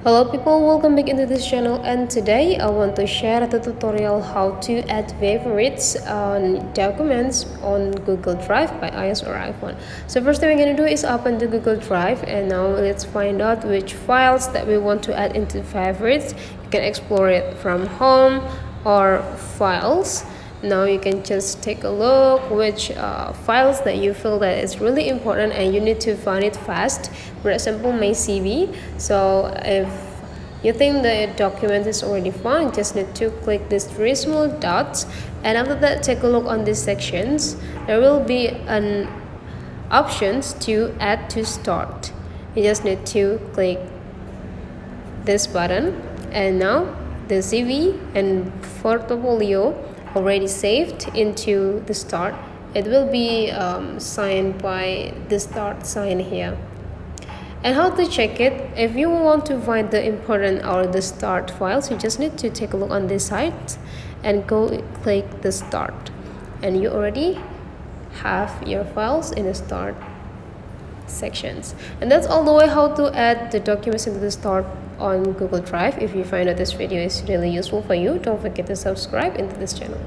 Hello people, welcome back into this channel, and today I want to share the tutorial how to add favorites on documents on Google Drive by iOS or iPhone. So first thing we're going to do is open the Google Drive, and now let's find out which files that we want to add into favorites. You can explore it from home or files. Now you can just take a look which files that you feel that is really important and you need to find it fast. For example, my CV. So if you think the document is already found, just need to click these three small dots, and after that take a look on these sections. There will be an options to add to start. You just need to click this button, and now the CV and portfolio already saved into the start. It will be signed by the start sign here. And how to check it? If you want to find the important or the start files, you just need to take a look on this site and go click the start, and you already have your files in the start sections. And that's all the way how to add the documents into the start on Google Drive. If you find that this video is really useful for you, don't forget to subscribe into this channel.